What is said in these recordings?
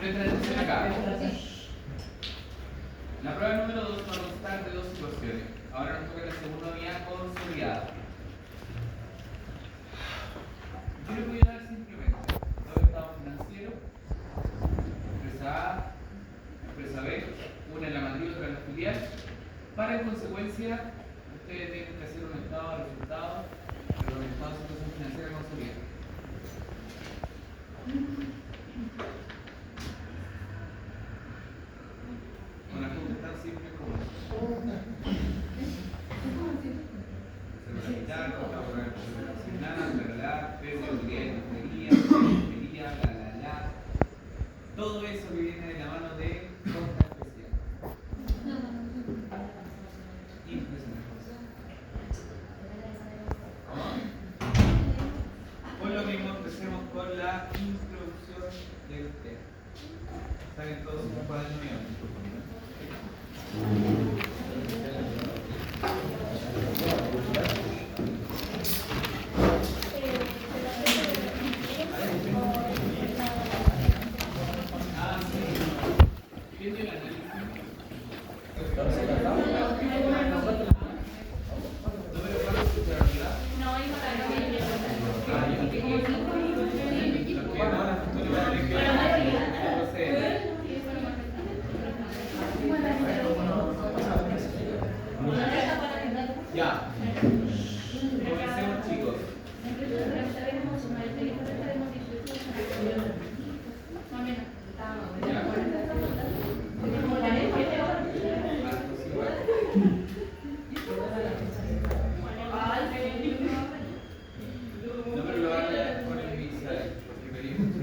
Presten atención acá. La prueba número 2 va a constar de dos situaciones. Ahora nos toca la segunda unidad consolidada. Yo le voy a dar simplemente dos estados financieros, empresa A, empresa B, una en la matriz y otra en la filial. Para en consecuencia, ustedes tienen que hacer un estado de resultados, pero un estado de situación financiera consolidada. Una pregunta tan simple como eso. Todo eso que viene de la mano de cuenta especial. Impresionante. Por lo mismo, empecemos con la introducción del tema. Salen todos un cuaderno mío. Ya. Comencemos, chicos. No me lo hagan con el inicial, porque venimos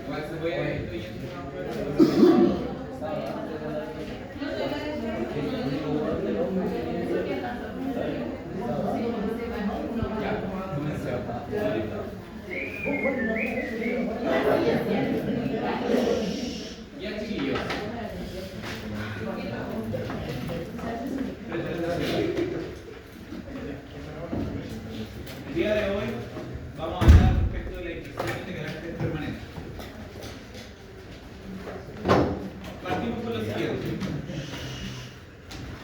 igual se puede estoy ya, comencemos. Ya, chiquillos. El día de hoy vamos a hablar respecto de la inversiones de carácter permanente. Partimos por lo siguiente.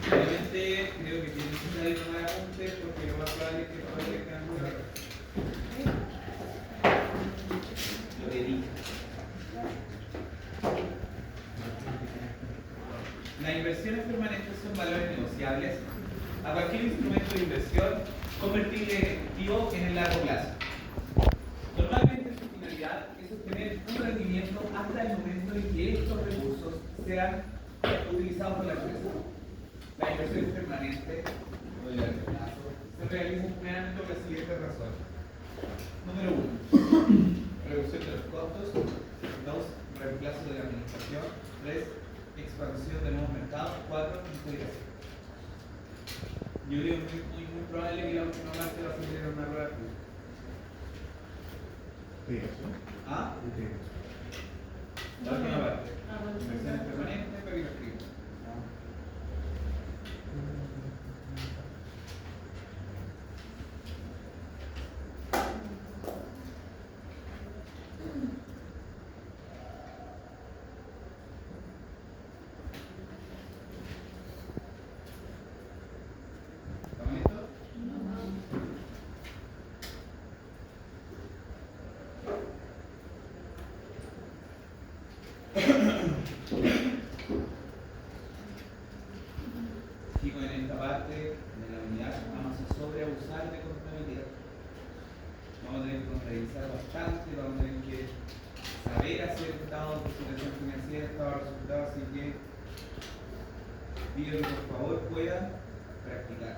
Obviamente creo que tienen que salir tomar apuntes porque lo más probable es que todavía quedan muy raros. Lo que dije. Las inversiones permanentes son valores negociables a cualquier instrumento de inversión convertible en efectivo en el largo plazo. Normalmente su finalidad es obtener un rendimiento hasta el momento en que estos recursos sean utilizados por la empresa. Las inversiones permanentes o de largo plazo se realizan generalmente por las siguientes razones. Número 1. Reducción de los costos. 2. Reemplazo de la administración. 3. Expansión de nuevos mercados. 4. Integración. Yo creo que es muy probable que la última parte va a ser una rueda de fútbol. ¿Ah? La última parte. Inversiones permanentes, pero que lo escribo. ¿Estamos listos? Chicos, en esta parte de la unidad vamos a sobreabusar de contabilidad. Vamos a tener que contabilizar bastante, vamos a tener que saber hacer estados de situación financiera, estados de resultados, así que pido que por favor puedan practicar.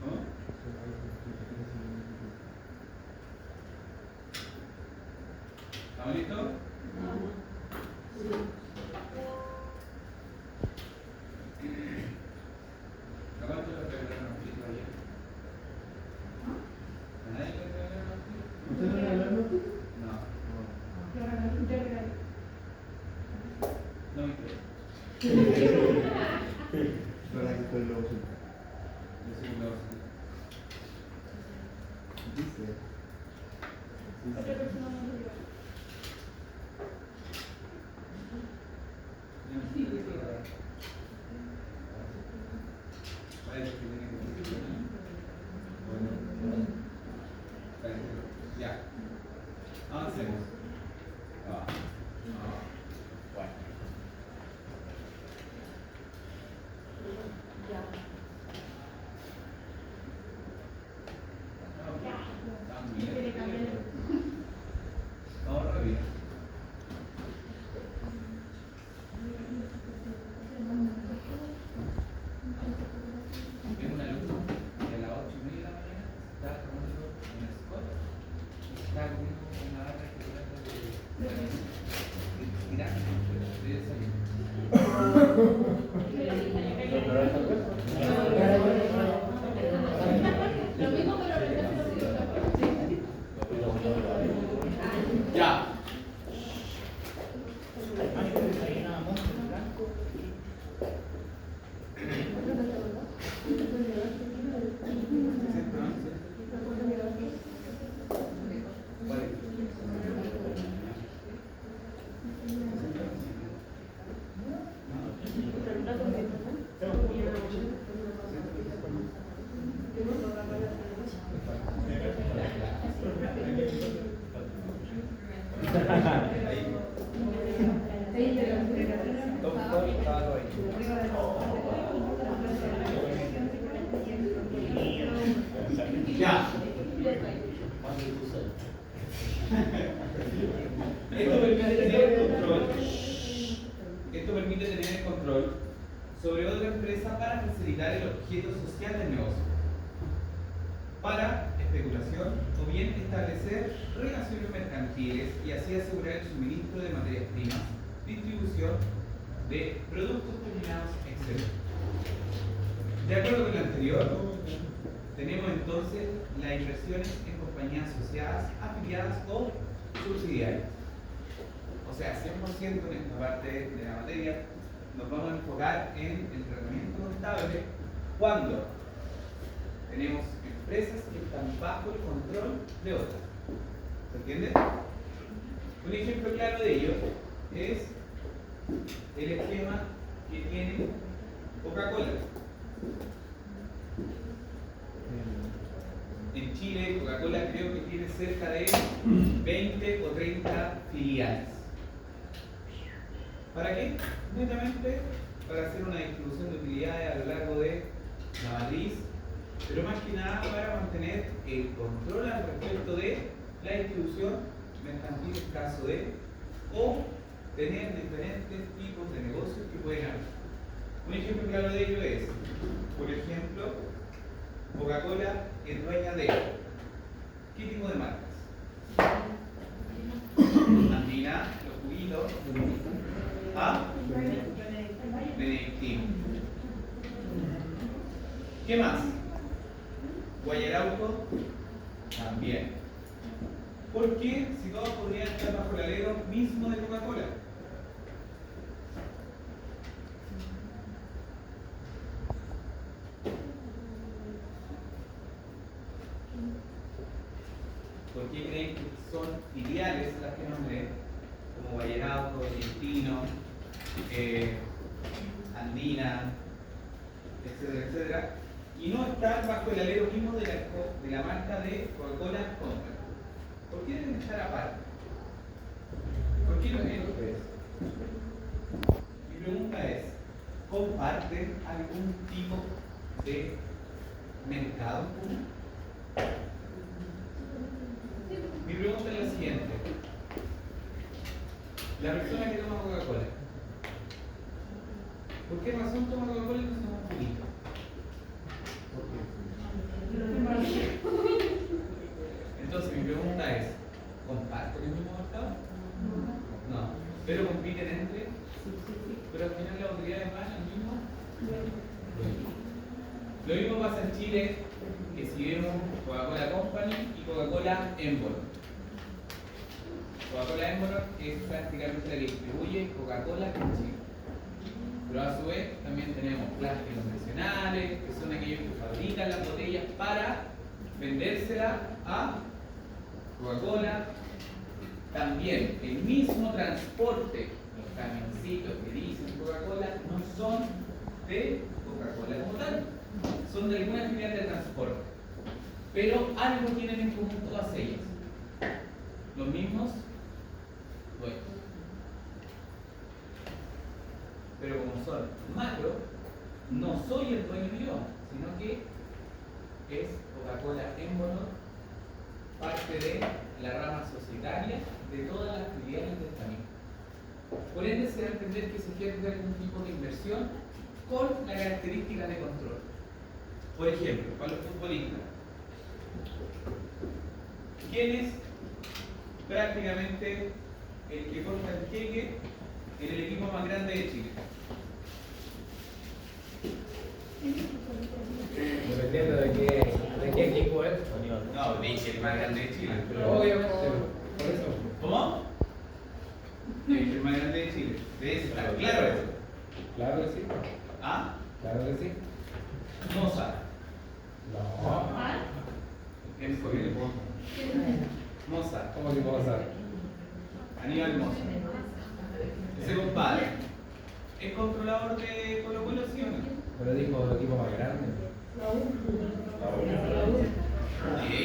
¿Cómo? ¿Estamos listos? ¿Cuánto le regalaron a Pito ayer? ¿A nadie le regalaron a Pito? Para que fue el logo. Dice. Otra persona no lo lleva. Ya. Avancemos. Bueno. Quiere cambiar. Vamos rápido. Tengo una alumno que a las 8:30 de la mañana está tomando un Scott y está comiendo una barra que trata de tirar de desayuno. Lo mismo pero Ya. Ya. Esto permite tener el control sobre otra empresa para facilitar el objeto social del negocio, para especulación o bien establecer relaciones mercantiles y así asegurar el suministro de materias primas, distribución de productos terminados, etc. De acuerdo con lo anterior, tenemos entonces las inversiones en compañías asociadas, afiliadas o subsidiarias. O sea, 100% en esta parte de la materia nos vamos a enfocar en el tratamiento contable cuando tenemos empresas que están bajo el control de otras. ¿Se entiende? Un ejemplo claro de ello es el esquema que tiene Coca-Cola. En Chile, Coca-Cola creo que tiene cerca de 20 o 30 filiales. ¿Para qué? Netamente para hacer una distribución de utilidades a lo largo de la matriz, pero más que nada para mantener el control al respecto de la distribución mercantil en caso de, o tener diferentes tipos de negocios que pueden haber. Un ejemplo claro de ello es, por ejemplo, Coca-Cola es dueña de ¿qué tipo de marcas? Andina, los juguitos, Benedictino. ¿Qué más? Guayarauco también. ¿Por qué si todos podrían estar bajo el alero mismo de Coca-Cola? ¿Por qué creen que son filiales las que nombré? Como Vallerauco, Benedictino, Andina, etcétera, etcétera, y no estar bajo el alero mismo de la marca de Coca-Cola Company. ¿Por qué deben estar aparte? ¿Por qué no es ustedes? Mi pregunta es, ¿comparten algún tipo de mercado en común? Mi pregunta es la siguiente. La persona que toma Coca-Cola, ¿por qué razón toma Coca-Cola y no se toma un juguito? Entonces mi pregunta es, ¿comparten el mismo mercado? No. ¿Pero compiten entre? ¿Pero al final las autoridades van al mismo? Lo mismo pasa en Chile que si vemos Coca-Cola Company y Coca-Cola Envolon. Coca-Cola Envolon es prácticamente la que distribuye Coca-Cola en Chile. Pero a su vez también tenemos plásticos convencionales, que son aquellos que fabrican las botellas para vendérsela a Coca-Cola. También el mismo transporte, los camioncitos que dicen Coca-Cola, no son de Coca-Cola como tal, son de alguna filial de transporte. Pero algo tienen en común todas ellas. Los mismos dueños. Pero como son macro, no soy el dueño yo, sino que es Coca-Cola en Bonor, parte de la rama societaria de todas las filiales del camino. Por ende, se da a entender que se ejerce algún tipo de inversión con la característica de control. Por ejemplo, para los futbolistas, ¿quién es prácticamente el que corta el jeque en el equipo más grande de Chile? Dependiendo de qué equipo es. No, dije el más grande de Chile. Obviamente, por eso. ¿Cómo? Dije el más grande de Chile. Debe estar claro eso. Claro que sí. ¿Ah? Claro que sí. Mozart. No. ¿Ah? ¿Quién fue? Mozart. ¿Cómo se puede hacer? Aníbal Mozart. Ese compadre. ¿Es controlador de Colo-Colo, sí o no? Pero dijo el equipo más grande. Sí.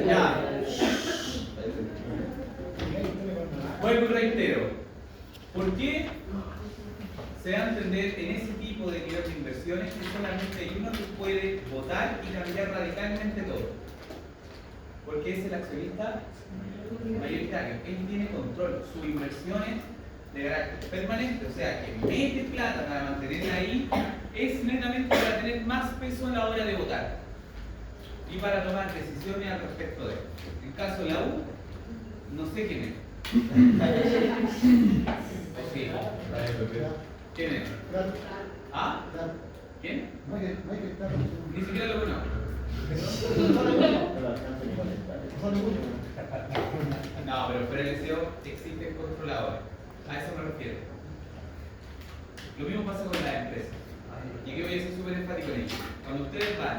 Ya. Vuelvo y reitero. ¿Por qué se da a entender en ese tipo de nivel de inversiones que solamente hay uno que puede votar y cambiar radicalmente todo? Porque es el accionista mayoritario. Él tiene control. Sus inversiones de carácter permanente, o sea, que mete plata para mantenerla ahí, es netamente para tener más peso a la hora de votar y para tomar decisiones al respecto de él. En el caso de la U, no sé quién es. ¿O sí? ¿Quién es? ¿Ah? ¿Quién? Ni siquiera lo conozco. No, pero fuera del SEO existen controladores. A eso me refiero. Lo mismo pasa con las empresas. Y aquí voy a ser súper enfático en ello. Cuando ustedes van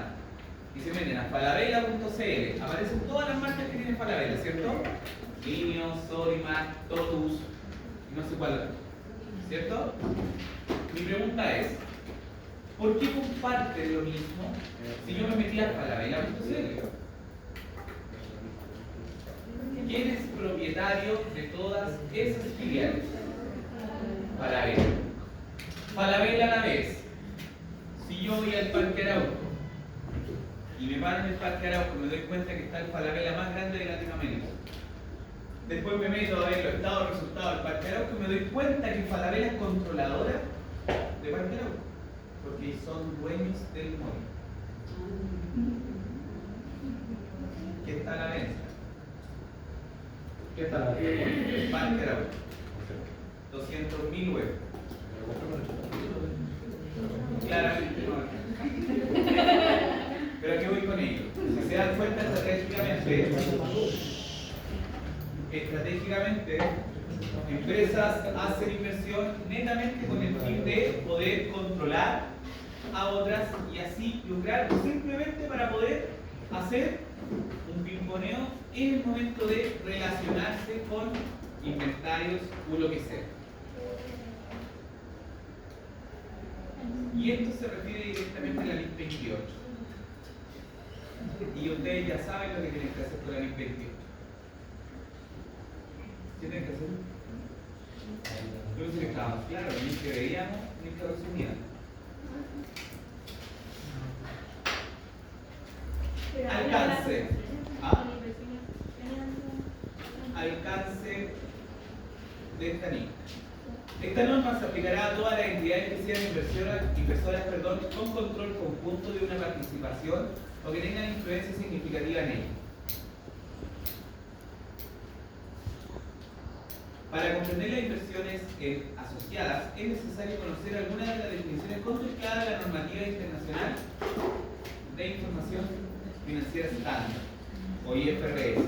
y se meten a falabella.cl, aparecen todas las marcas que tienen Falabella, ¿cierto? Linio, Sodimac, Totus, y no sé cuál otro. ¿Cierto? Mi pregunta es, ¿por qué comparten lo mismo si yo me metí a falabella.cl? ¿Quién es propietario de todas esas filiales? Falabella. Falabella a la vez. Si yo voy al Parque Arauco y me paro en el Parque Arauco, me doy cuenta que está el Falabella más grande de Latinoamérica. Después me meto a ver los estados resultados del Parque Arauco y me doy cuenta que Falabella es controladora de Parque Arauco, porque son dueños del móvil. ¿Qué está a la venta? ¿Qué tal? Parque Arauco. 200.000 web. Claramente no. Pero ¿a qué voy con ello? Si se dan cuenta estratégicamente, empresas hacen inversión netamente con el fin de poder controlar a otras y así lucrar simplemente para poder hacer un pimponeo en el momento de relacionarse con inventarios o lo que sea. Y esto se refiere directamente a la NIF 28. Y ustedes ya saben lo que tienen que hacer con la NIF 28. ¿Qué tienen que hacer? Yo sé que estábamos claros, ni que veíamos, ni que resumíamos. Alcance. ¿Ah? Alcance de esta NIF. Esta norma se aplicará a todas las entidades que sean inversoras con control conjunto de una participación o que tengan influencia significativa en ella. Para comprender las inversiones asociadas es necesario conocer algunas de las definiciones contempladas en la normativa internacional de información financiera estándar o IFRS.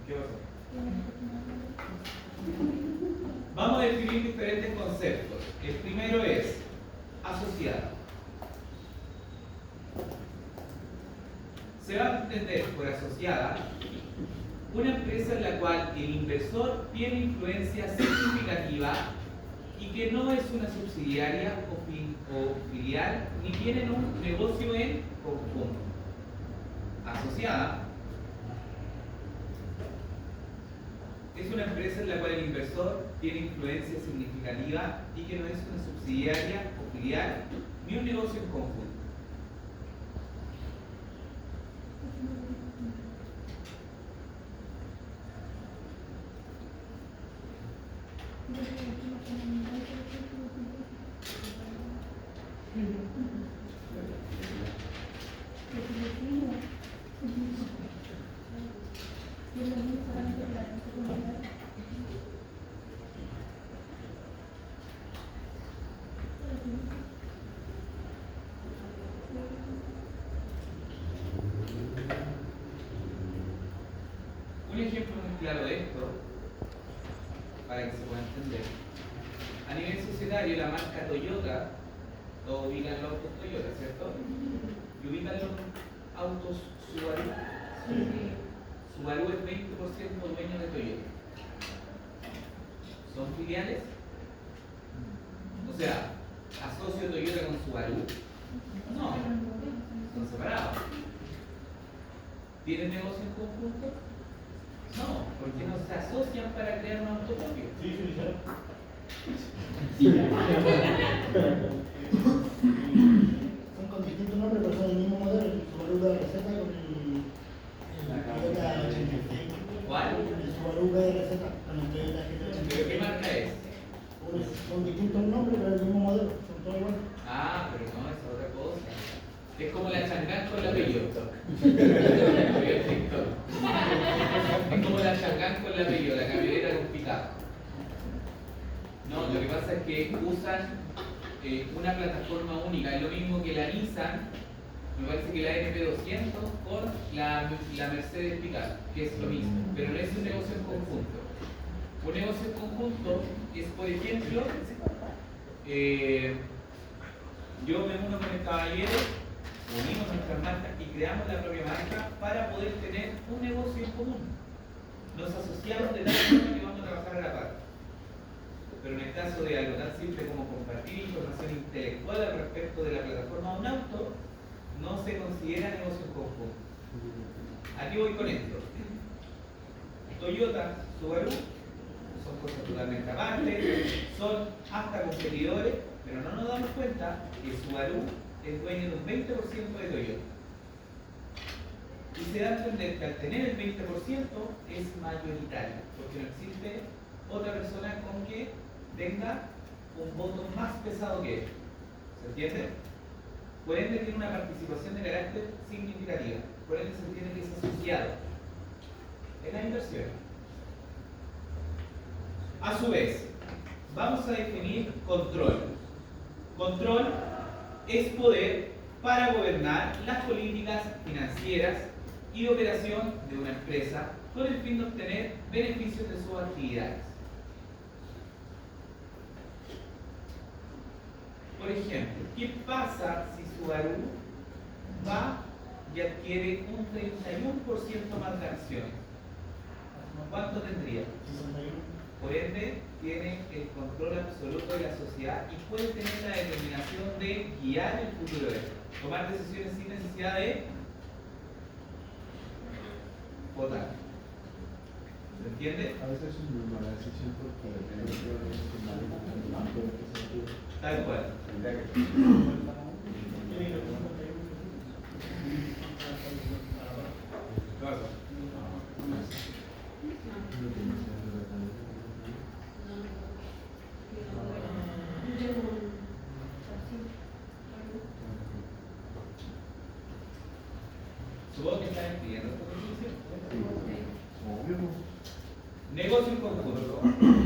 ¿Qué pasó? Vamos a definir diferentes conceptos. El primero es asociado. Se va a entender por asociada una empresa en la cual el inversor tiene influencia significativa y que no es una subsidiaria o filial ni tienen un negocio en conjunto. Asociada es una empresa en la cual el inversor tiene influencia significativa y que no es una subsidiaria o filial ni un negocio en conjunto. Un ejemplo muy claro de esto, para que se pueda entender, a nivel societario la marca Toyota, todos ubican los autos Toyota, ¿cierto? Y ubican los autos Subaru. Subaru es 20% dueño de Toyota. ¿Son filiales? O sea, ¿asocio Toyota con Subaru? No, son separados. ¿Tienen negocio en conjunto? No, porque no se asocian para crear un auto propio. Son con distintos nombres, pero son el mismo modelo. El Subaru BRZ con el Toyota 86. ¿Cuál? El Subaru BRZ con el Toyota ¿Pero qué 86. marca es? Son distintos nombres, pero el mismo modelo. Son todos iguales. Ah, pero no, es otra cosa. Es como la Chang'an con la Peugeot. Es como la Chang'an con la Peugeot, la camioneta con pick-up. No, lo que pasa es que usan una plataforma única. Es lo mismo que la Nissan, me parece que la NP200 con la Mercedes pick-up, que es lo mismo. Pero no es un negocio en conjunto. Un negocio en conjunto es, por ejemplo, yo me uno con el caballero, unimos nuestras marcas y creamos la propia marca para poder tener un negocio en común. Nos asociamos de tal forma que vamos a trabajar a la par. Pero en el caso de algo tan simple como compartir información intelectual al respecto de la plataforma de un auto, no se considera negocio en conjunto. Aquí voy con esto. Toyota, Subaru, son cosas totalmente aparte, son hasta competidores, pero no nos damos cuenta que Subaru es dueño de un 20% de Toyota. Y se da a entender que al tener el 20% es mayoritario, porque no existe otra persona con que tenga un voto más pesado que él. ¿Se entiende? Por ende tiene una participación de carácter significativa, por ende se entiende que es asociado en la inversión. A su vez, vamos a definir control. Control es poder para gobernar las políticas financieras y de operación de una empresa con el fin de obtener beneficios de sus actividades. Por ejemplo, ¿qué pasa si Subaru va y adquiere un 31% más de acciones? ¿Cuánto tendría? 61. Por ende, tiene el control absoluto de la sociedad y puede tener la determinación de guiar el futuro de esto. Tomar decisiones sin necesidad de votar. ¿Se entiende? A veces es una mala decisión porque el otro es un banco de que se quiere. Tal cual. ¿Qué pasó?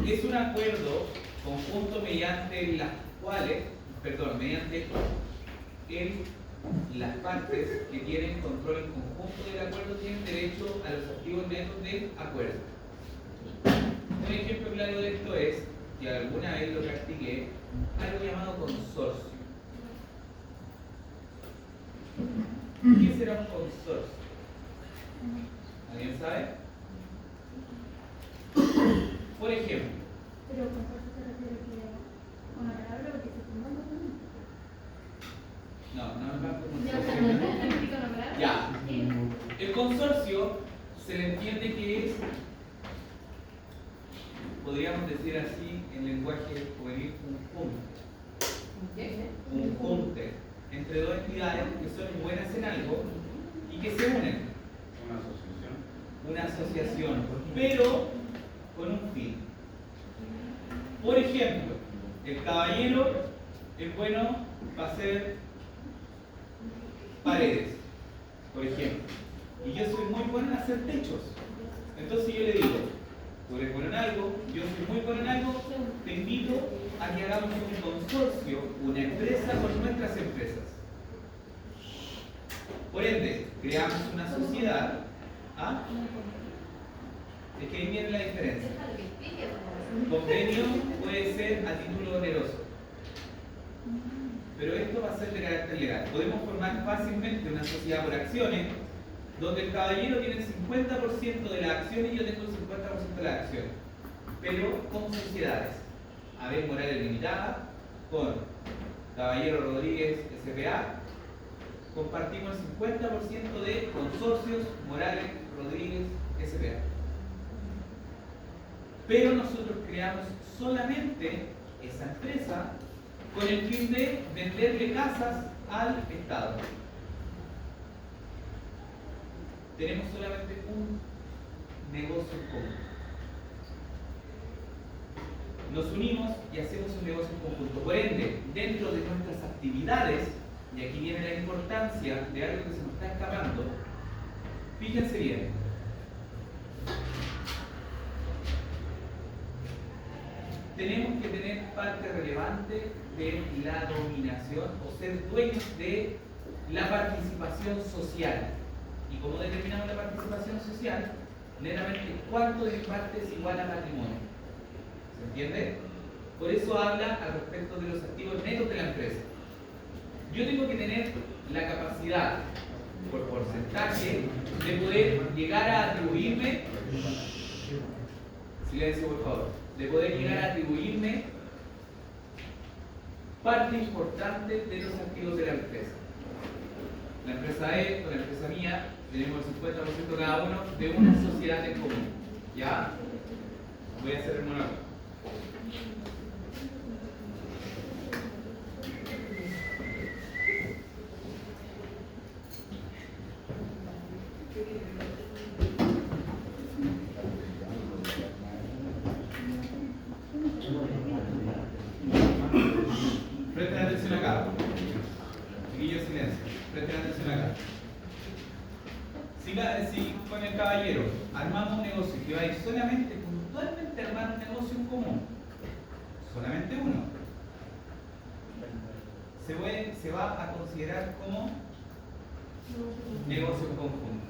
es un acuerdo conjunto mediante las cuales, las partes que tienen control en conjunto del acuerdo tienen derecho a los activos netos del acuerdo. Un ejemplo claro de esto es, que alguna vez lo practiqué, algo llamado consorcio. ¿Qué será un consorcio? ¿Alguien sabe? Por ejemplo, Pero consorcio se refiere que una palabra porque se firmó no es más como ya, consorcio. ¿significa una palabra? Ya. Sí. El consorcio se le entiende que es, podríamos decir así en lenguaje juvenil, un junte entre dos entidades que son buenas en algo y que se unen. Una asociación, pero con un fin. Por ejemplo, el caballero es bueno para hacer paredes, por ejemplo, y yo soy muy bueno en hacer techos. Entonces yo le digo, tú eres bueno en algo, yo soy muy bueno en algo, te invito a que hagamos un consorcio, una empresa con nuestras empresas. Por ende, creamos una sociedad. ¿Ah? Es que ahí viene la diferencia. Convenio puede ser a título oneroso, pero esto va a ser de carácter legal. Podemos formar fácilmente una sociedad por acciones, donde el caballero tiene el 50% de las acciones y yo tengo el 50% de las acciones, pero con sociedades. Abel Morales Limitada, con Caballero Rodríguez S.p.A., compartimos el 50% de Consorcios Morales Rodríguez S.p.A. Pero nosotros creamos solamente esa empresa con el fin de venderle casas al Estado. Tenemos solamente un negocio en común. Nos unimos y hacemos un negocio en conjunto. Por ende, dentro de nuestras actividades, y aquí viene la importancia de algo que se nos está escapando, fíjense bien. Tenemos que tener parte relevante de la dominación o ser dueños de la participación social. ¿Y cómo determinamos la participación social? Netamente, ¿cuánto de parte es igual a patrimonio? ¿Se entiende? Por eso habla al respecto de los activos netos de la empresa. Yo tengo que tener la capacidad, por porcentaje, de poder llegar a atribuirme, silencio por favor, de poder llegar a atribuirme parte importante de los activos de la empresa. La empresa E con la empresa mía tenemos el 50% cada uno de una sociedad en común. ¿Ya? Voy a hacer el monólogo. Presten atención acá. Chiquillos, silencio. Presten atención acá. Si con el caballero armamos un negocio que va a ir solamente, puntualmente armar un negocio en común, solamente uno, se va a considerar como negocio en conjunto.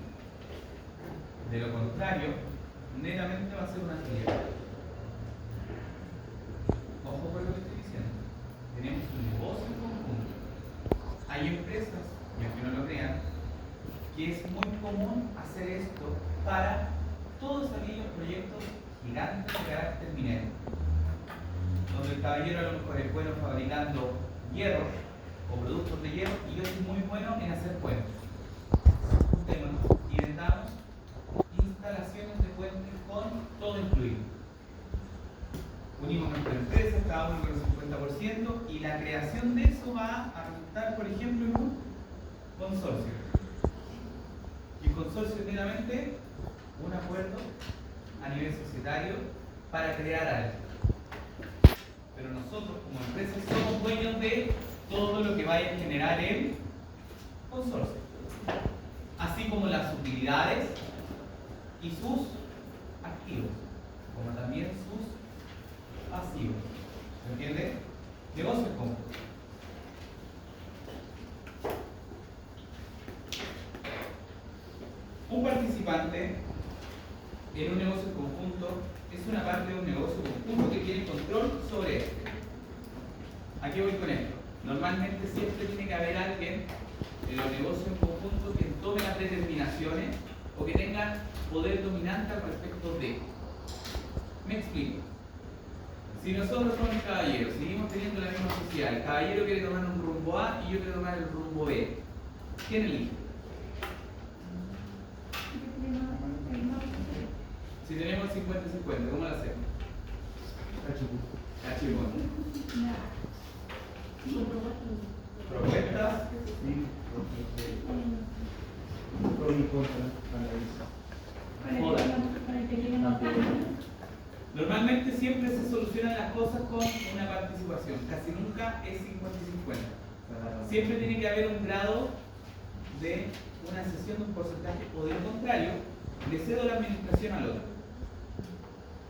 De lo contrario, netamente va a ser una actividad. Ojo con lo que estoy diciendo. Tenemos un negocio en conjunto. Hay empresas, y aunque no lo crean, que es muy común hacer esto para todos aquellos proyectos gigantes de carácter minero, donde el caballero a lo mejor es bueno fabricando hierro o productos de hierro y yo soy muy bueno en hacer puentes. Juntémonos y vendamos instalaciones de puentes con todo incluido. Unimos nuestras empresas, cada uno con el 50%, y la creación de eso va a resultar, por ejemplo, en un consorcio. Y el consorcio es meramente un acuerdo a nivel societario para crear algo. Pero nosotros como empresas somos dueños de todo lo que vaya a generar el consorcio, así como las utilidades y sus activos, como también sus pasivos. ¿Se entiende? Negocios conjuntos. Un participante en un negocio conjunto es una parte de un negocio conjunto que tiene control sobre este. ¿A qué voy con esto? Normalmente siempre tiene que haber alguien en los negocios conjuntos que tome las determinaciones o que tenga poder dominante al respecto de. Me explico. Si nosotros somos caballeros, seguimos teniendo la misma sociedad, el caballero quiere tomar un rumbo A y yo quiero tomar el rumbo B, ¿quién elige? Si tenemos 50-50, ¿cómo lo hacemos? Cachimón. Propuestas. Pro y contra, analiza. Normalmente siempre se solucionan las cosas con una participación, casi nunca es 50-50. Siempre tiene que haber un grado de una cesión de un porcentaje, o de lo contrario, le cedo la administración al otro.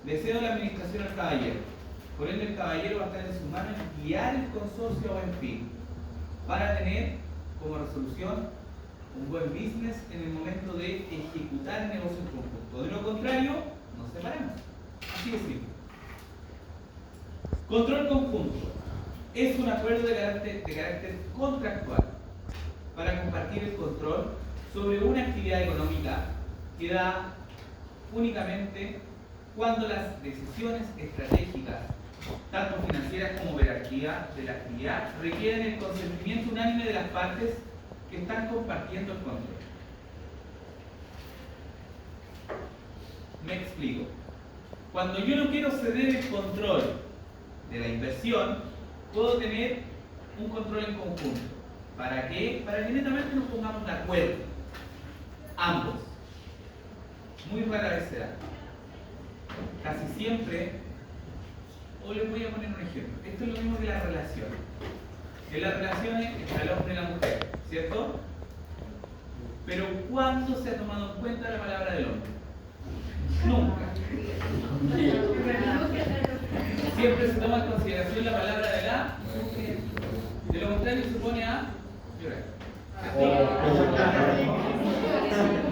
Le cedo la administración al caballero. Por ende, el caballero va a estar en su mano en guiar el consorcio o en fin, para tener como resolución un buen business en el momento de ejecutar el negocio en conjunto. De lo contrario, nos separamos. Así de simple. Control conjunto es un acuerdo de carácter contractual para compartir el control sobre una actividad económica que da únicamente cuando las decisiones estratégicas, tanto financieras como operativas de la actividad, requieren el consentimiento unánime de las partes que están compartiendo el control. Me explico. Cuando yo no quiero ceder el control de la inversión, puedo tener un control en conjunto. ¿Para qué? Para que netamente nos pongamos de acuerdo. Ambos. Muy rara vez será. Casi siempre, o les voy a poner un ejemplo. Esto es lo mismo que la relación. En las relaciones está el hombre y la mujer, ¿cierto? Pero ¿cuándo se ha tomado en cuenta la palabra del hombre? Nunca. Siempre se toma en consideración la palabra de la mujer. De lo contrario se pone a llorar.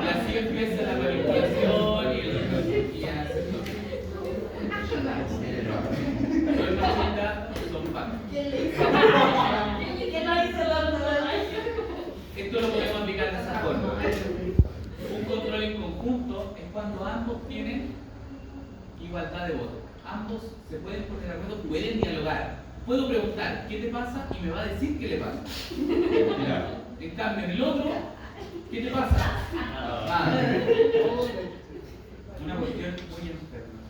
Y así empieza la manipulación y el hace todo. Soy machista, son pacos. Esto lo podemos aplicar de esa forma. Un control en conjunto es cuando ambos tienen igualdad de votos. Ambos se pueden poner de acuerdo, pueden dialogar. Puedo preguntar, ¿qué te pasa? Y me va a decir qué le pasa. En cambio, en el otro, ¿qué te pasa? Nada. Una cuestión muy enferma.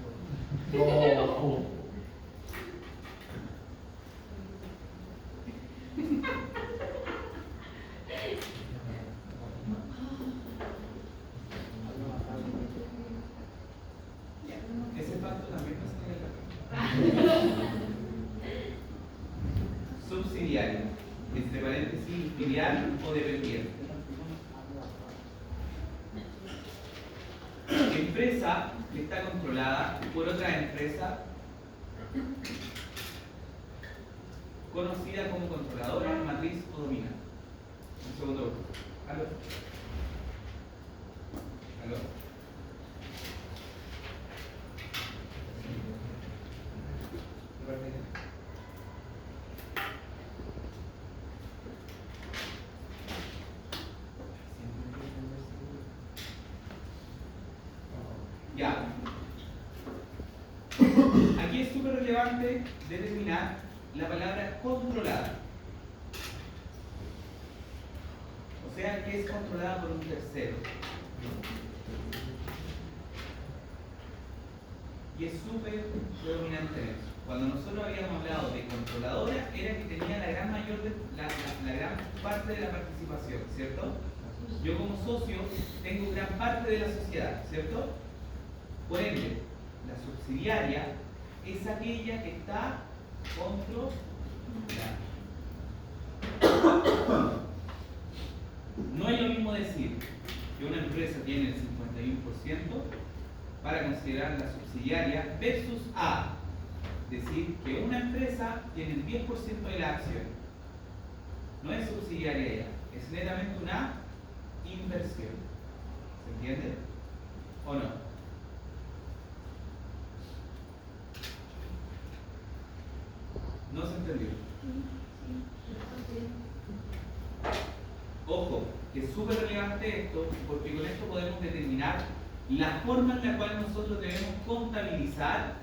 Ese pacto también pasa en el subsidiario, entre paréntesis, filial o dependiente. Empresa que está controlada por otra empresa conocida como controladora, matriz o dominante. Un segundo. ¿Aló? ¿Aló? Ya. Aquí es súper relevante determinar la palabra controlada. O sea, que es controlada por un tercero. Y es súper predominante en eso. Cuando nosotros habíamos hablado de controladora, era que tenía la gran parte de la participación, ¿cierto? Yo como socio tengo gran parte de la sociedad, ¿cierto? Por ende, la subsidiaria es aquella que está controlada. No es lo mismo decir que una empresa tiene el 51% para considerar la subsidiaria versus A, decir que una empresa tiene el 10% de la acción. No es subsidiaria ella, es netamente una inversión. ¿Se entiende? ¿O no? No se entendió. Ojo, que es súper relevante esto, porque con esto podemos determinar la forma en la cual nosotros debemos contabilizar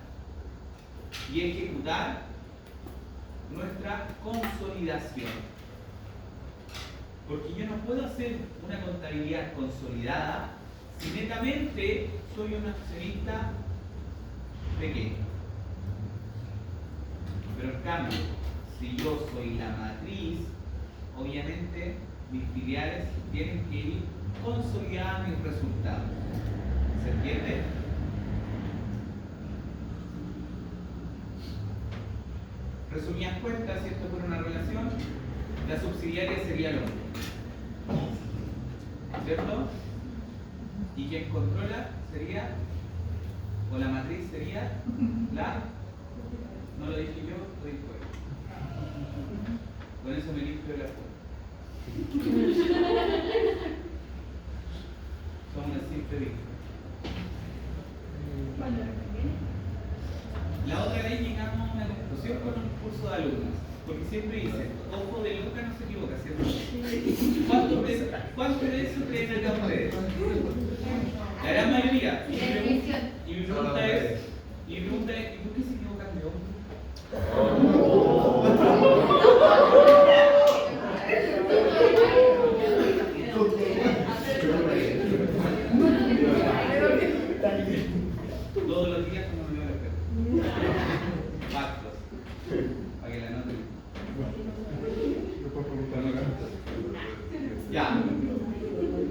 y ejecutar nuestra consolidación. Porque yo no puedo hacer una contabilidad consolidada si netamente soy un accionista pequeño. Pero en cambio, si yo soy la matriz, obviamente mis filiales tienen que ir consolidadas mis resultados. ¿Se entiende? Resumidas cuentas, si esto fuera una relación, la subsidiaria sería lo mismo. ¿Cierto? Y quien controla sería, o la matriz sería, la, no lo dije yo, lo dijo él. Con eso me limpio la forma. Son una simple víctima. La otra vez llegamos a una conclusión con un curso de alumnos, porque siempre dicen, ojo de loca no se equivoca, ¿cierto? ¿Cuántos de eso creen acá ustedes? La gran mayoría. Y mi pregunta es, ¿y por qué se equivocan de hombre? Todos los días como me veo al espejo. Factos. Para que la noten. Ya.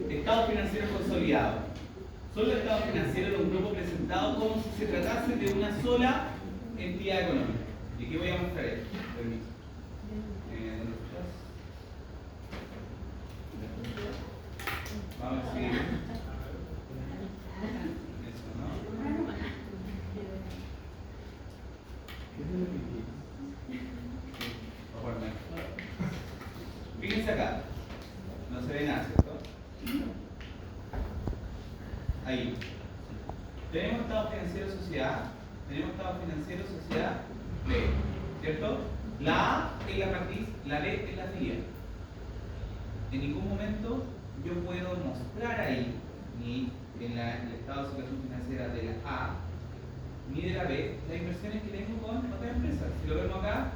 Estado financiero consolidado. Son los estados financieros de un grupo presentado como si se tratase de una sola entidad económica. ¿Y qué voy a mostrar ahí? Permiso. Vamos a seguir. Eso, ¿no? Fíjense acá. No se ve nada, ¿cierto? Ahí. Tenemos estado financiero sociedad. Tenemos estado financiero sociedad B. ¿Cierto? La A es la matriz, la B es la filial. En ningún momento yo puedo mostrar ahí, ni en el estado de situación financiera de la A, ni de la B, las inversiones que tengo con otras empresas. Si lo vemos acá,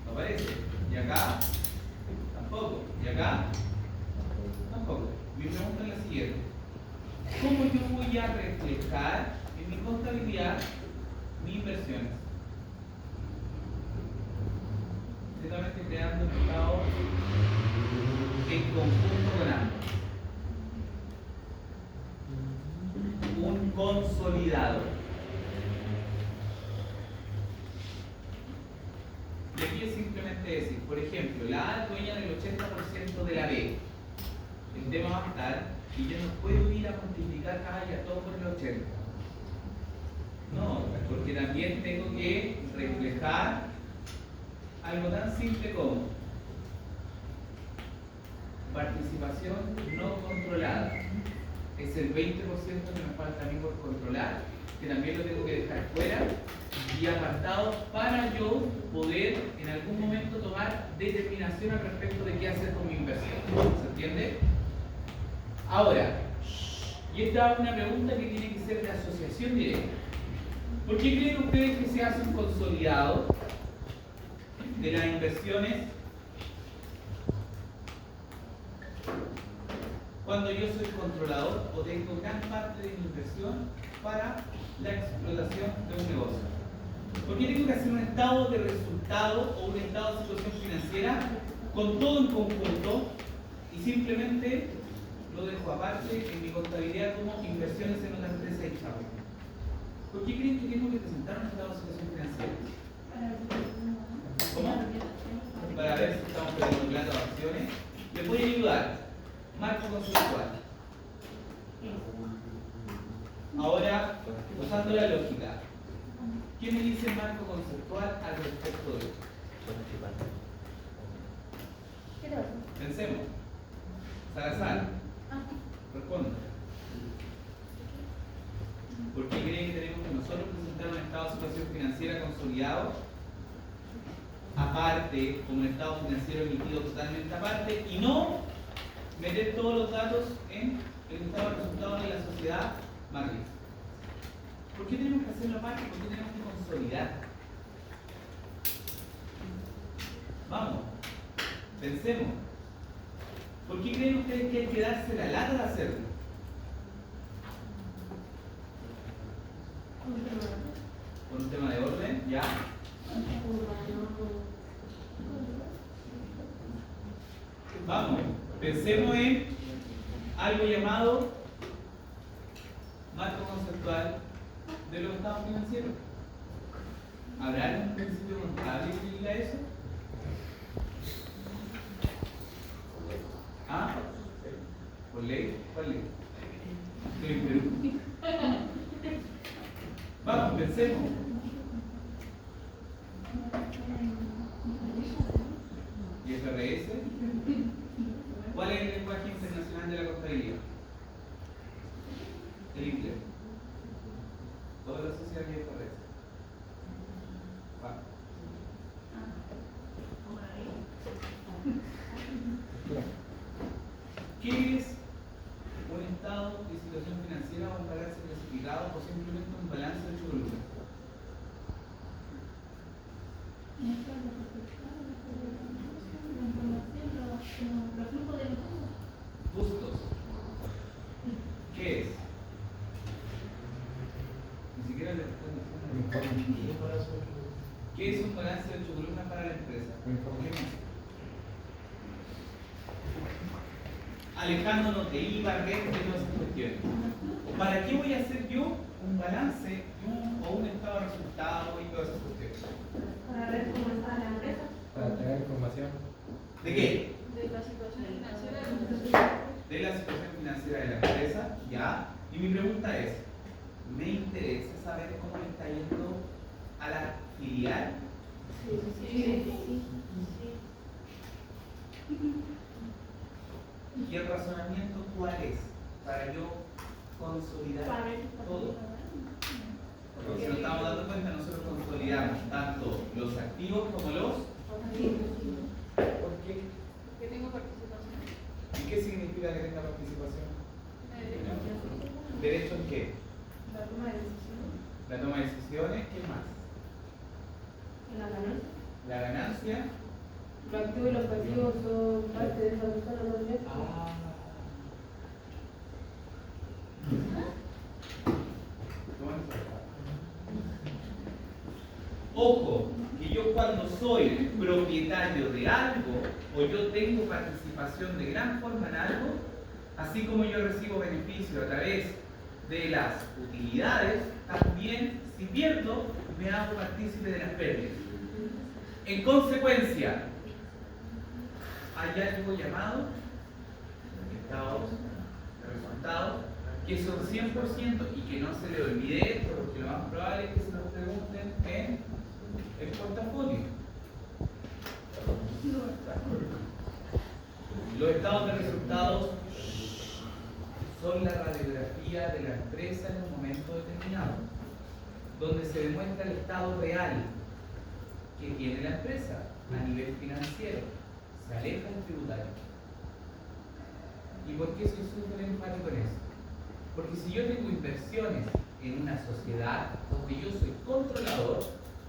no aparece. Y acá, tampoco. Y acá, tampoco. Mi pregunta es la siguiente. ¿Cómo yo voy a reflejar en mi contabilidad mis inversiones? Simplemente creando un estado en conjunto con ambos. Un consolidado. Y aquí es simplemente decir, por ejemplo, la A es dueña del 80% de la B. El tema va a estar y yo no puedo ir a multiplicar ya todo por el 80. No, porque también tengo que reflejar algo tan simple como participación no controlada. Es el 20% que me falta a mí por controlar, que también lo tengo que dejar fuera y apartado para yo poder en algún momento tomar determinación al respecto de qué hacer con mi inversión. ¿Se entiende? Ahora, y esta es una pregunta que tiene que ser de asociación directa. ¿Por qué creen ustedes que se hace un consolidado de las inversiones cuando yo soy controlador o tengo gran parte de mi inversión para la explotación de un negocio? ¿Por qué tengo que hacer un estado de resultado o un estado de situación financiera con todo en conjunto y simplemente lo dejo aparte en mi contabilidad como inversiones en otra empresa y chavo? ¿Por qué creen que tengo que presentar un estado de situación financiera? ¿Cómo? Para ver si estamos perdiendo plata o acciones. ¿Me puede ayudar? Marco conceptual. Ahora, usando la lógica, ¿Qué me dice el marco conceptual al respecto de esto? ¿Qué te pasa? Pensemos. Salazar, Ah, responda. ¿Por qué creen que tenemos que nosotros presentar un estado de situación financiera consolidado, aparte, como un estado financiero emitido totalmente aparte, y no meter todos los datos en el estado de resultados de la sociedad Marley? ¿Por qué tenemos que hacerlo aparte? ¿Por qué tenemos que consolidar? Vamos, pensemos. ¿Por qué creen ustedes que hay que darse la lata de hacerlo? Por un tema de orden, ¿ya? Vamos, pensemos en algo llamado marco conceptual de los estados financieros. ¿Habrá algún principio contable que diga eso? ¿Ah? ¿Por ley? ¿Cuál ley? Estoy en Perú. Vamos, pensemos. IFRS. ¿Cuál es el lenguaje internacional de la contabilidad? El inglés. Todas las sociedades IFRS. Vamos. ¿Qué es un estado de situación financiera o un balance clasificado o simplemente un balance de 8 columnas? Los flujos de Bustos. ¿Qué es? Ni siquiera le respondo. ¿Qué es un balance de 8 columnas para la empresa? ¿Qué más? Alejándonos de IVA, renta y todas esas cuestiones. ¿Para qué voy a hacer yo un balance o un estado de resultados y todas esas cuestiones? para ver cómo está la empresa. Para tener información. ¿De qué? De la situación financiera de la empresa. De la situación financiera de la empresa, ¿ya? Y mi pregunta es, ¿me interesa saber cómo le está yendo a la filial? Sí. ¿Y el razonamiento cuál es? Para yo consolidar todo. Porque si nos estamos dando cuenta, nosotros consolidamos tanto los activos como los... ¿Por qué? Que tengo participación. ¿Y qué significa que tenga participación? ¿Derecho en qué? La toma de decisiones. La toma de decisiones, ¿qué más? La ganancia. La ganancia. Los activos y los pasivos son parte de esa persona también. Ojo, que yo cuando soy propietario de algo o yo tengo participación de gran forma en algo, así como yo recibo beneficio a través de las utilidades, también si pierdo me hago partícipe de las pérdidas. En consecuencia, hay algo llamado estados de resultados que son 100% y que no se le olvide esto, porque lo más probable es que se nos pregunten en el portafolio. Los estados de resultados son la radiografía de la empresa en un momento determinado, donde se demuestra el estado real que tiene la empresa a nivel financiero. Se aleja del tributario. ¿Y por qué soy súper enfático en eso? Porque si yo tengo inversiones en una sociedad donde yo soy controlador,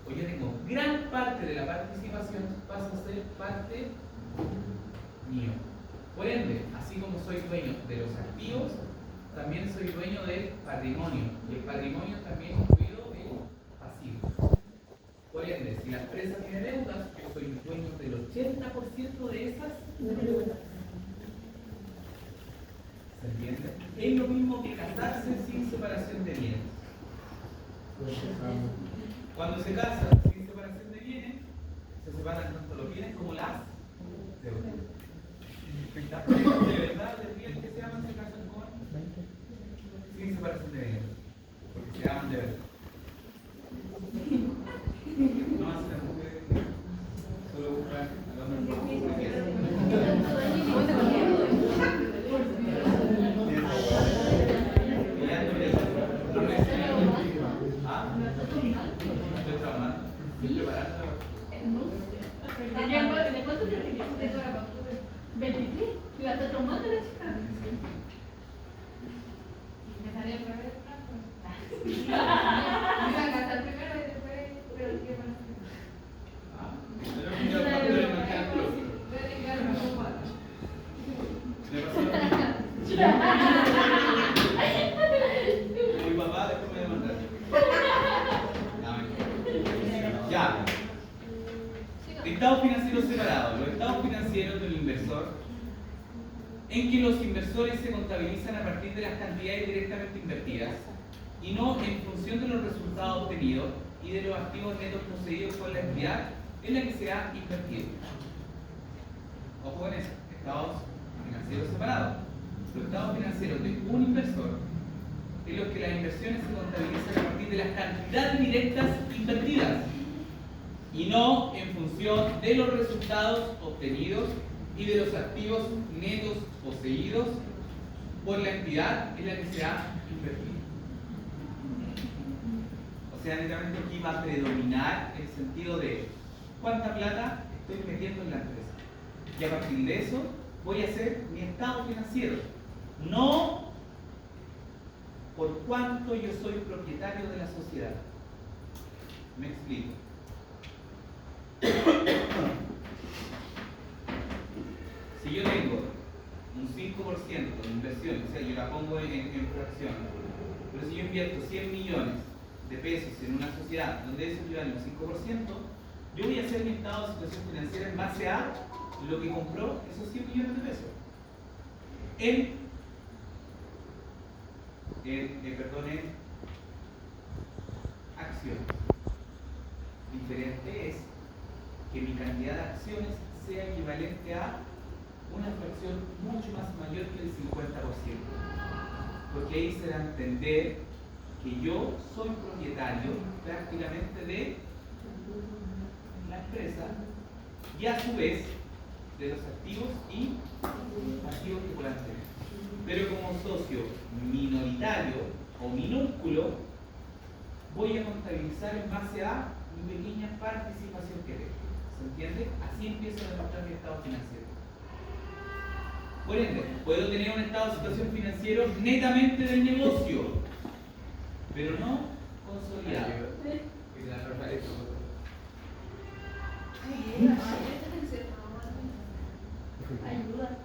o yo tengo gran parte de la participación, pasa a ser parte mío. Por ende, así como soy dueño de los activos, también soy dueño del patrimonio. Y el patrimonio también incluido el pasivo. Por ende, si la empresa tiene deudas, yo soy dueño del 80% de esas deudas. ¿Se entiende? Es lo mismo que casarse sin separación de bienes. Cuando se casan sin separación de bienes, se separan tanto los bienes como las deudas. Las parejas de verdad del bien que se aman se casan con sin separación de bienes, porque se aman de verdad. Sí. No. ¿De cuánto te requieres de para 23. Y hasta tomando la chica. Me salió el primer plato. Iba a gastar primero y después, pero ¿qué Mi papá después me demandó. Ya. Estados financieros separados. Los estados financieros del inversor, en que los inversores se contabilizan a partir de las cantidades directamente invertidas y no en función de los resultados obtenidos y de los activos netos poseídos por la entidad en la que se ha invertido. Ojo con eso, estados financieros separados. Los estados financieros de un inversor en los que las inversiones se contabilizan a partir de las cantidades directas invertidas y no en función de los resultados obtenidos y de los activos netos poseídos por la entidad en la que se ha invertido. O sea, netamente aquí va a predominar el sentido de cuánta plata estoy metiendo en la empresa. Y a partir de eso voy a hacer mi estado financiero. No por cuánto yo soy propietario de la sociedad. Me explico. Si yo tengo un 5% de inversión, o sea, yo la pongo en fracción, pero si yo invierto 100 millones de pesos en una sociedad donde eso equivale a un 5%, yo voy a hacer mi estado de situación financiera en base a lo que compró esos 100 millones de pesos. En acciones. Diferente es que mi cantidad de acciones sea equivalente a una fracción mucho más mayor que el 50%. Porque ahí se da a entender que yo soy propietario prácticamente de la empresa y a su vez de los activos y pasivos que puedan tener. Pero como socio minoritario o minúsculo, voy a contabilizar en base a mi pequeña participación que tengo. ¿Se entiende? Así empiezo a demostrar mi estado financiero. Por ende, puedo tener un estado de situación financiero netamente del negocio, pero no consolidado. Ayuda.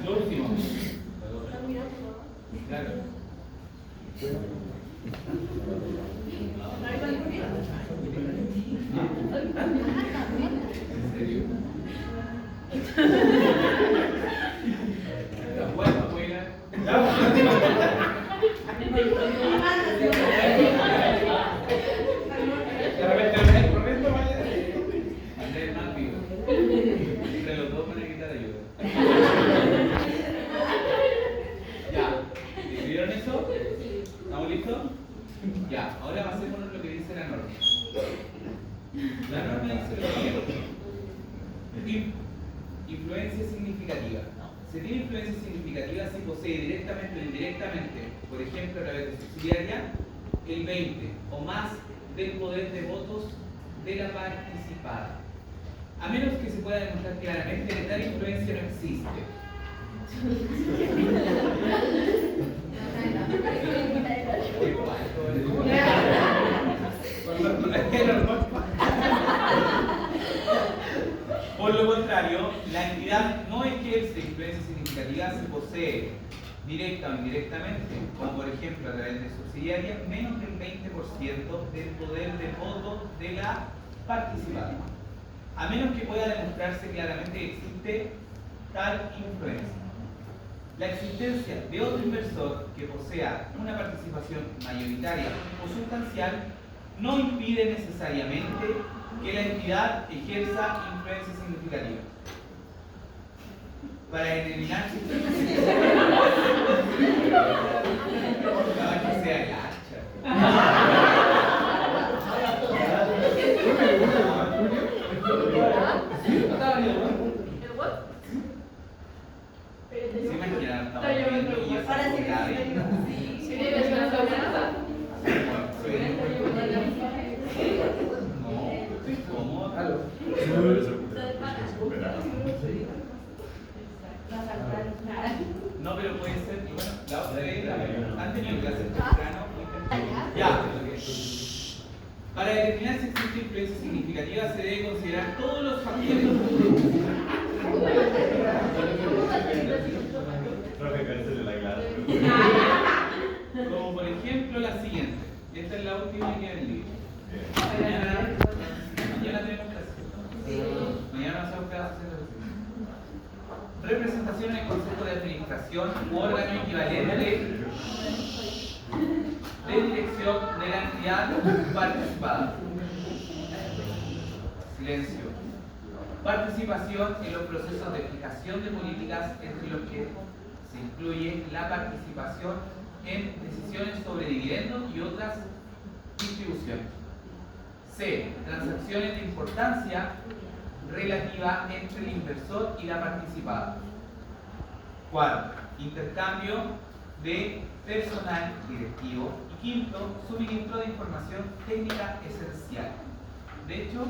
Lo último. Claro. ¿En serio? Bueno, abuela. Andrés más vivo. Entre los dos van a quitar ayuda. Ya, ¿decidieron eso? ¿Estamos listos? Ya, ahora pasemos a lo que dice la norma. La norma dice lo siguiente. Influencia significativa. Se tiene influencia significativa si posee directamente o indirectamente, por ejemplo a través de subsidiaria, el 20 o más del poder de votos de la participada. A menos que se pueda demostrar claramente que tal influencia no existe. Por lo contrario, la entidad no ejerce influencia significativa si posee directa o indirectamente, como por ejemplo a través de subsidiaria, menos del 20% del poder de voto sea participada, a menos que pueda demostrarse claramente que existe tal influencia. La existencia de otro inversor que posea una participación mayoritaria o sustancial no impide necesariamente que la entidad ejerza influencia significativa. Para determinar si que sea el hacha. ¿Se imaginan? Estamos viendo y esa jugada ahí. No, ¿cómo? No, pero puede ser, y bueno, la otra vez han tenido clases temprano. Ya. Para determinar si existe influencia significativa se debe considerar todos los factores. Como por ejemplo la siguiente. Esta es la última que del libro. Mañana tenemos clase. Mañana hacemos clase. Representación en el Consejo de Administración u órgano equivalente de dirección de la entidad participada. Silencio. Participación en los procesos de fijación de políticas, entre los que se incluye la participación en decisiones sobre dividendos y otras distribuciones. C. Transacciones de importancia relativa entre el inversor y la participada. 4. Intercambio de personal directivo. Y quinto, suministro de información técnica esencial. De hecho,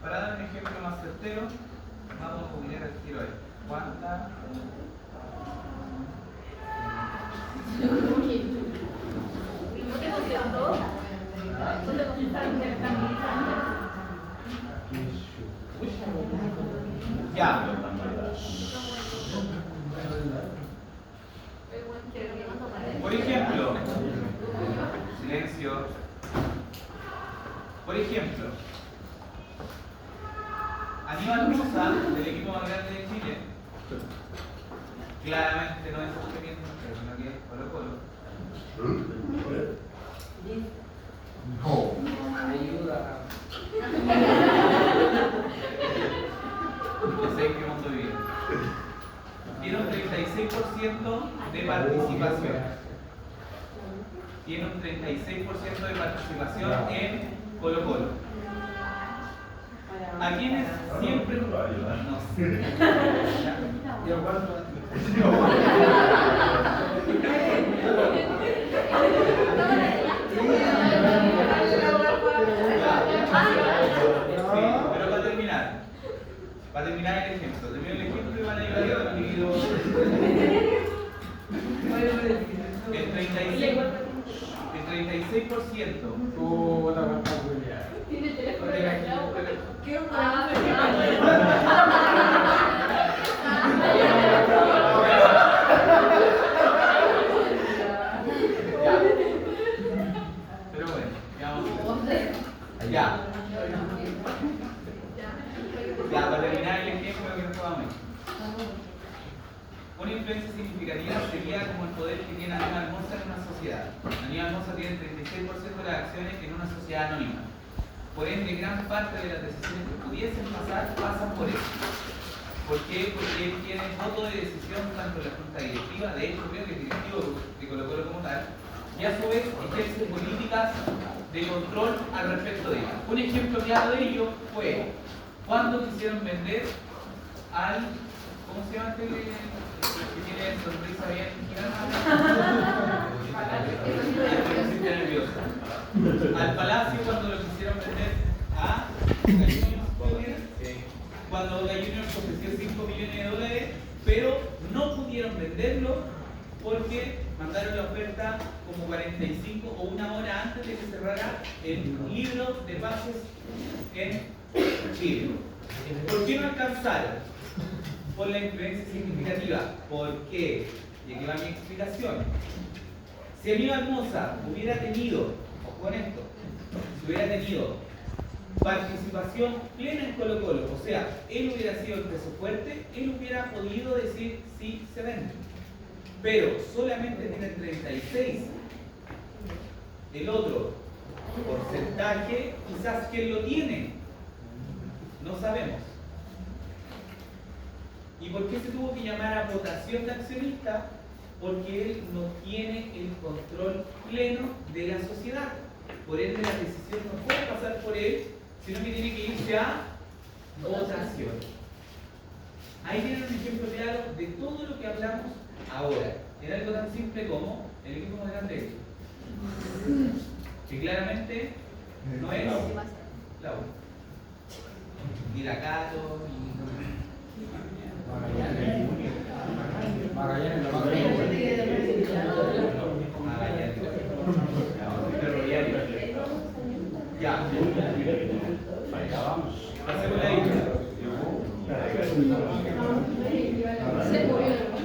para dar un ejemplo más certero, vamos a combinar el tiro ahí. ¿Cuánta? ¿No te contestó? ¿No te contestaron intercambiando? Ya. Por ejemplo, silencio. Por ejemplo, Aníbal Mosa, del equipo más grande de Chile, claramente no es Independiente, sino que es Colo-Colo. Ayuda. Ya sé en qué mundo vivimos. Tiene un 36% de participación. Tiene un 36% de participación en Colo-Colo. ¿A quienes siempre? No sé. Pero para terminar el ejemplo, termino el ejemplo y van a llegar a dividido el 36%. Tiene teléfono de la Clau. ¿Qué onda? Pero bueno, ya vamos a ver. Ya. Ya, para terminar el ejemplo que nos vamos a ver. Una influencia significativa sería como el poder que tiene Aníbal Mosa en una sociedad. Aníbal Mosa tiene el 36% de las acciones en una sociedad anónima. Por ende, gran parte de las decisiones que pudiesen pasar pasan por eso. ¿Por qué? Porque él tiene voto de decisión tanto en la junta directiva, de hecho creo que es directivo de Colo-Colo como tal, y a su vez ejerce políticas de control al respecto de ella. Un ejemplo claro de ello fue cuando quisieron vender al, ¿cómo se llama este que tiene sonrisa bien gigante? Al Palacio cuando lo quisieron vender a cuando Boca Juniors ofreció $5 millones, pero no pudieron venderlo porque mandaron la oferta como 45 o una hora antes de que cerrara el libro de pases en Chile. ¿Por qué no alcanzaron? Por la influencia significativa. ¿Por qué? Y aquí va mi explicación. Si Aníbal Mosa hubiera tenido, ojo con esto, si hubiera tenido participación plena en Colo Colo. O sea, él hubiera sido el peso fuerte, él hubiera podido decir sí se vende. Pero solamente tiene 36. El otro porcentaje, quizás quién lo tiene, no sabemos. ¿Y por qué se tuvo que llamar a votación de accionistas? Porque él no tiene el control pleno de la sociedad. Por ende, la decisión no puede pasar por él, sino que tiene que irse a votación. Ahí tienen un ejemplo claro de todo lo que hablamos ahora. En algo tan simple como el equipo más grande, que claramente no es la U. Ni la Cato, ni Magallanes, lo más Magallanes. Ferroviario. Ya. Hacemos la lista. Se murió.